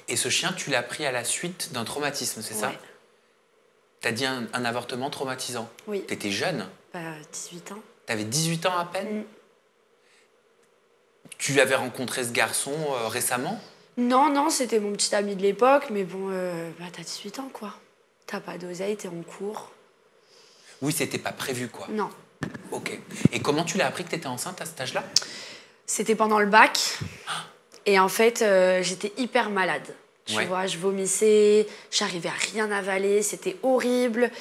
Et ce chien, tu l'as pris à la suite d'un traumatisme, c'est ça? Ouais. T'as dit un avortement traumatisant. Oui. T'étais jeune. Bah, 18 ans. T'avais 18 ans à peine. Mm. Tu avais rencontré ce garçon récemment? Non, non, c'était mon petit ami de l'époque, mais bon, bah, t'as 18 ans, quoi. T'as pas d'oseille, t'es en cours. Oui, c'était pas prévu, quoi. Non. Ok. Et comment tu l'as appris que t'étais enceinte à cet âge-là? C'était pendant le bac. Et en fait, j'étais hyper malade. Tu Ouais. vois, je vomissais, j'arrivais à rien avaler, c'était horrible.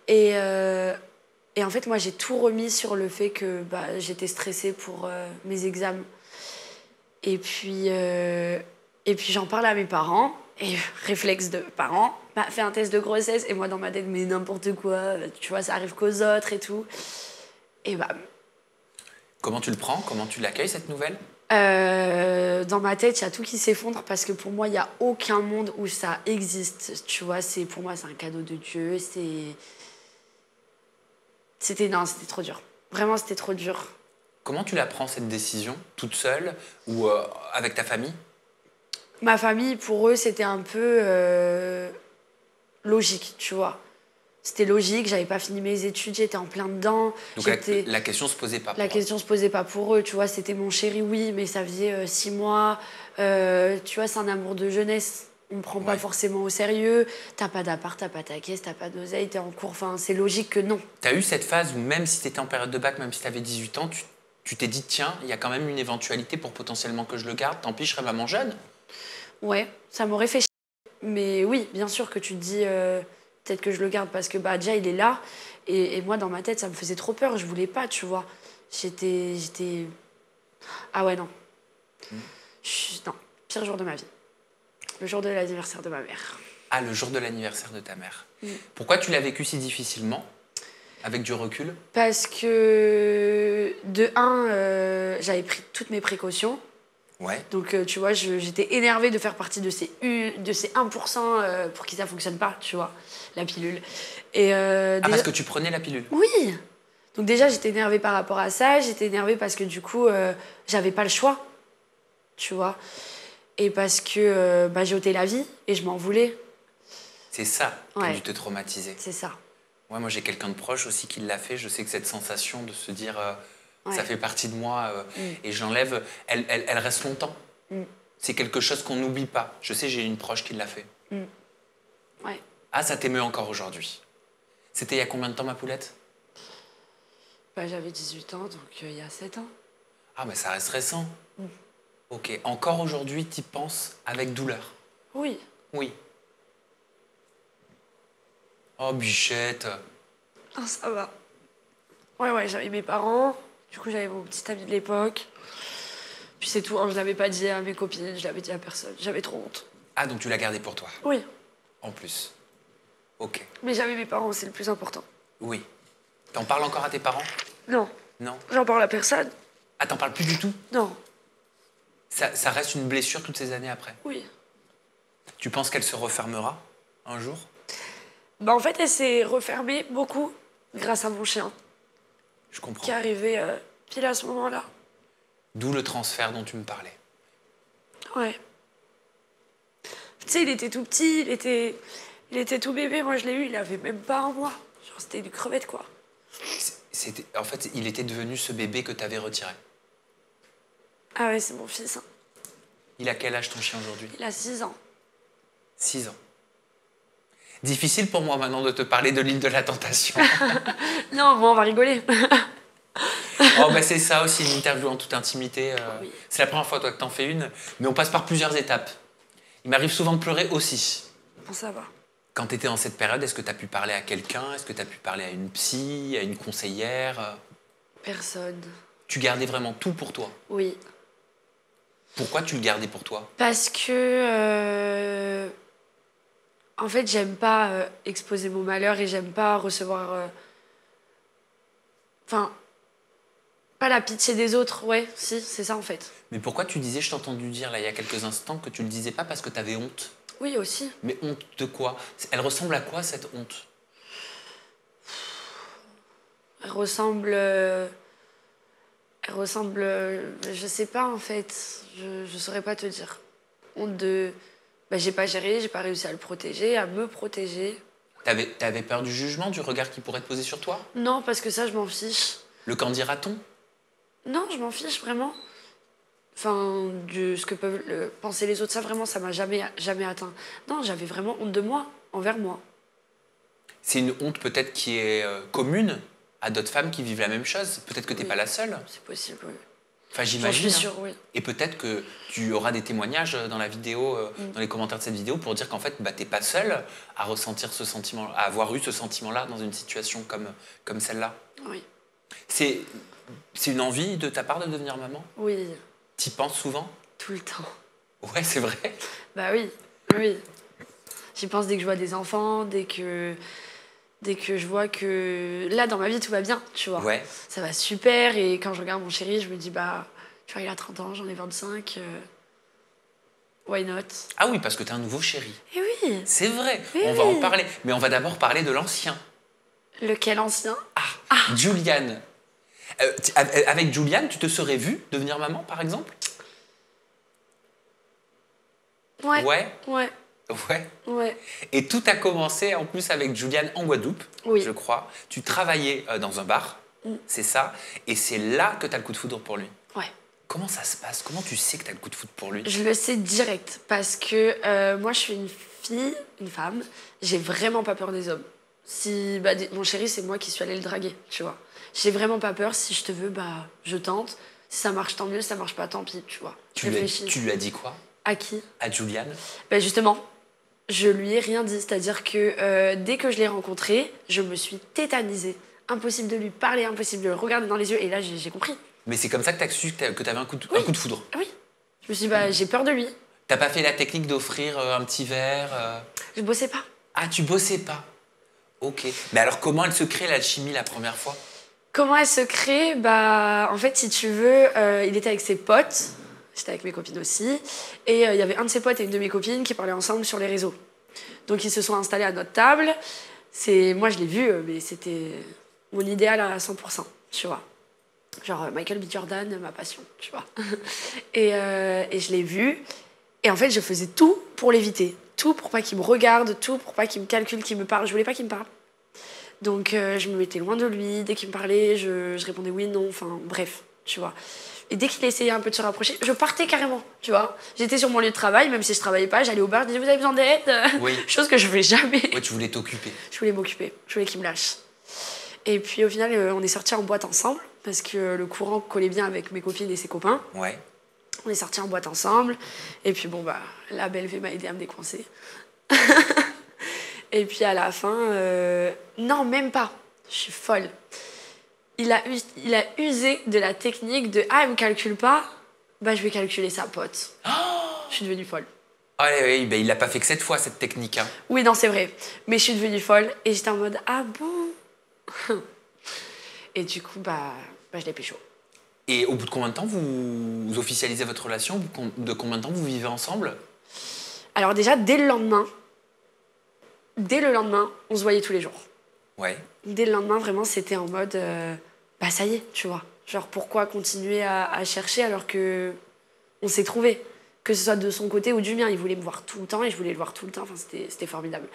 Et en fait, moi, j'ai tout remis sur le fait que bah, j'étais stressée pour mes examens. Et puis j'en parle à mes parents. Et réflexe de parents, bah, fais un test de grossesse. Et moi, dans ma tête, mais n'importe quoi, tu vois, ça arrive qu'aux autres et tout. Et bah, Comment tu le prends? Comment tu l'accueilles, cette nouvelle? dans ma tête, il y a tout qui s'effondre parce que pour moi, il n'y a aucun monde où ça existe. Tu vois, pour moi, c'est un cadeau de Dieu. Non, c'était trop dur. Vraiment, c'était trop dur. Comment tu la prends, cette décision? Toute seule ou avec ta famille? Ma famille, pour eux, c'était un peu logique, tu vois. C'était logique, j'avais pas fini mes études, j'étais en plein dedans. Donc la question se posait pas pour La eux. question se posait pas pour eux, tu vois. C'était mon chéri, oui, mais ça faisait 6 mois. Tu vois, c'est un amour de jeunesse. On me prend pas Ouais. forcément au sérieux. T'as pas d'appart, t'as pas ta caisse, t'as pas d'oseille, t'es en cours. Enfin, c'est logique que non. T'as eu cette phase où même si t'étais en période de bac, même si t'avais 18 ans, tu t'es dit, tiens, il y a quand même une éventualité pour potentiellement que je le garde, tant pis, je serai maman jeune. Ouais, ça m'aurait fait chier. Mais oui, bien sûr que tu te dis peut-être que je le garde parce que bah, déjà il est là. Et moi, dans ma tête, ça me faisait trop peur. Je voulais pas, tu vois. J'étais. Ah ouais, non. Non, pire jour de ma vie. Le jour de l'anniversaire de ma mère. Ah, le jour de l'anniversaire de ta mère. Pourquoi tu l'as vécu si difficilement, avec du recul? Parce que, de un, j'avais pris toutes mes précautions. Ouais. Donc, tu vois, j'étais énervée de faire partie de ces 1% pour qui ça fonctionne pas, tu vois, la pilule. Et Ah, parce que tu prenais la pilule? Oui. Donc déjà, j'étais énervée par rapport à ça. J'étais énervée parce que du coup, j'avais pas le choix, tu vois. Et parce que bah, j'ai ôté la vie et je m'en voulais. C'est ça qui a Ouais. dû te traumatiser. C'est ça. Ouais, moi, j'ai quelqu'un de proche aussi qui l'a fait. Je sais que cette sensation de se dire, Ouais. ça fait partie de moi et je l'enlève, elle reste longtemps. C'est quelque chose qu'on n'oublie pas. Je sais, j'ai une proche qui l'a fait. Ouais. Ah, ça t'émeut encore aujourd'hui. C'était il y a combien de temps, ma poulette? Bah, j'avais 18 ans, donc il y a 7 ans. Ah, mais ça reste récent. Ok. Encore aujourd'hui, t'y penses avec douleur? Oui. Oui. Oh, bichette. Ah, ça va. Ouais, j'avais mes parents. Du coup, j'avais mon petit ami de l'époque. Puis c'est tout, hein, je l'avais pas dit à mes copines, je l'avais dit à personne. J'avais trop honte. Ah, donc tu l'as gardé pour toi, Oui. en plus. Ok. Mais j'avais mes parents, c'est le plus important. Oui. T'en parles encore à tes parents? Non. Non. J'en parle à personne. Ah, t'en parles plus du tout? Non. Ça reste une blessure toutes ces années après. Oui. Tu penses qu'elle se refermera un jour? Bah, en fait, elle s'est refermée beaucoup grâce à mon chien Je comprends. qui est arrivé pile à ce moment-là. D'où le transfert dont tu me parlais. Ouais. Tu sais, il était tout petit, il était tout bébé. Moi, je l'ai eu, il avait même pas 1 mois. Genre, c'était une crevette, quoi. En fait, il était devenu ce bébé que t'avais retiré. Ah ouais, c'est mon fils. Hein. Il a quel âge ton chien aujourd'hui? Il a 6 ans. 6 ans. Difficile pour moi maintenant de te parler de l'île de la Tentation. Non, bon, on va rigoler. Oh, bah c'est ça aussi, une interview en toute intimité. Oui. C'est la première fois toi que t'en fais une, mais on passe par plusieurs étapes. Il m'arrive souvent de pleurer aussi. Bon, ça va. Quand tu étais dans cette période, est-ce que tu as pu parler à quelqu'un? Est-ce que tu as pu parler à une psy, à une conseillère? Personne. Tu gardais vraiment tout pour toi. Oui. Pourquoi tu le gardais pour toi? Parce que... en fait, j'aime pas exposer mon malheur et j'aime pas recevoir... Enfin... pas la pitié des autres, ouais, si, c'est ça en fait. Mais pourquoi tu disais, je t'ai entendu dire là il y a quelques instants, que tu le disais pas parce que tu avais honte? Oui, aussi. Mais honte de quoi? Elle ressemble à quoi cette honte? Elle ressemble... je sais pas en fait. Je saurais pas te dire. Honte de Bah, j'ai pas géré, j'ai pas réussi à le protéger, à me protéger. T'avais peur du jugement, du regard qui pourrait te poser sur toi? Non, parce que ça, je m'en fiche. Le qu'en dira-t-on? Non, je m'en fiche vraiment. Enfin, de ce que peuvent penser les autres, ça vraiment, ça m'a jamais atteint. Non, j'avais vraiment honte de moi, envers moi. C'est une honte peut-être qui est commune à d'autres femmes qui vivent la même chose. Peut-être que t'es Oui. pas la seule. C'est possible, oui. Enfin, J'en j'imagine. suis sûre, oui. Et peut-être que tu auras des témoignages dans la vidéo, dans les commentaires de cette vidéo, pour dire qu'en fait, bah, t'es pas seule à ressentir ce sentiment, à avoir eu ce sentiment-là dans une situation comme celle-là. Oui. C'est une envie de ta part de devenir maman? Oui, T'y penses souvent? tout le temps. Ouais, c'est vrai. Bah oui, oui. J'y pense dès que je vois des enfants, dès que je vois que là, dans ma vie, tout va bien, tu vois. Ouais. Ça va super. Et quand je regarde mon chéri, je me dis, bah, tu vois, il a 30 ans, j'en ai 25. Why not? Ah oui, parce que t'as un nouveau chéri. Eh oui. C'est vrai, Oui, on va en oui. parler. Mais on va d'abord parler de l'ancien. Lequel ancien? Juliane. Avec Juliane, tu te serais vue devenir maman, par exemple? Ouais. Ouais. Ouais. Ouais. Ouais. Et tout a commencé en plus avec Juliane en Guadeloupe, Oui. je crois. Tu travaillais dans un bar, c'est ça, et c'est là que tu as le coup de foudre pour lui. Ouais. Comment ça se passe? Comment tu sais que tu as le coup de foudre pour lui? Je le sais direct parce que moi, je suis une fille, une femme. J'ai vraiment pas peur des hommes. Si mon chéri, c'est moi qui suis allée le draguer, tu vois. J'ai vraiment pas peur. Si je te veux, bah, je tente. Si ça marche, tant mieux. Si ça marche pas, tant pis, tu vois. Tu lui as dit quoi? À qui? À Juliane? Ben justement, je lui ai rien dit. C'est-à-dire que dès que je l'ai rencontré, je me suis tétanisée. Impossible de lui parler, impossible de le regarder dans les yeux. Et là, j'ai compris. Mais c'est comme ça que tu as su que tu avais un coup de foudre. Oui. Je me suis dit, bah, j'ai peur de lui. T'as pas fait la technique d'offrir un petit verre Je bossais pas. Ah, tu bossais pas? Ok. Mais alors, comment elle se crée l'alchimie la première fois? Comment elle se crée? Bah, en fait, si tu veux, il était avec ses potes. J'étais avec mes copines aussi. Et il y avait un de ses potes et une de mes copines qui parlaient ensemble sur les réseaux. Donc, ils se sont installés à notre table. Moi, je l'ai vu, mais c'était mon idéal à 100%, tu vois. Genre Michael B. Jordan, ma passion, tu vois. Et je l'ai vu. Et en fait, je faisais tout pour l'éviter. Tout pour pas qu'il me regarde, tout pour pas qu'il me calcule, qu'il me parle. Je voulais pas qu'il me parle. Donc, je me mettais loin de lui. Dès qu'il me parlait, je répondais oui, non, enfin, bref, tu vois. Et dès qu'il essayait un peu de se rapprocher, je partais carrément, tu vois. J'étais sur mon lieu de travail, même si je travaillais pas, j'allais au bar, je disais, vous avez besoin d'aide? Oui. Chose que je fais jamais. Ouais, tu voulais t'occuper. Je voulais m'occuper, je voulais qu'il me lâche. Et puis au final, on est sortis en boîte ensemble, parce que le courant collait bien avec mes copines et ses copains. Ouais. On est sortis en boîte ensemble. Et puis bon, bah, la belle V m'a aidé à me décoincer. Et puis à la fin, non, même pas. Je suis folle. Il a usé de la technique de ah, elle me calcule pas, bah je vais calculer sa pote. Je suis devenue folle. Ah oui, ben, il l'a pas fait que cette fois, cette technique. Hein. Oui, non, c'est vrai. Mais je suis devenue folle et j'étais en mode ah bon. Et du coup, bah je l'ai pécho. Et au bout de combien de temps vous officialisez votre relation? De combien de temps vous vivez ensemble? Alors déjà, dès le lendemain, on se voyait tous les jours. Ouais. Dès le lendemain, vraiment, c'était en mode bah ça y est, tu vois. Genre, pourquoi continuer à chercher alors que on s'est trouvé? Que ce soit de son côté ou du mien. Il voulait me voir tout le temps et je voulais le voir tout le temps. Enfin, c'était formidable.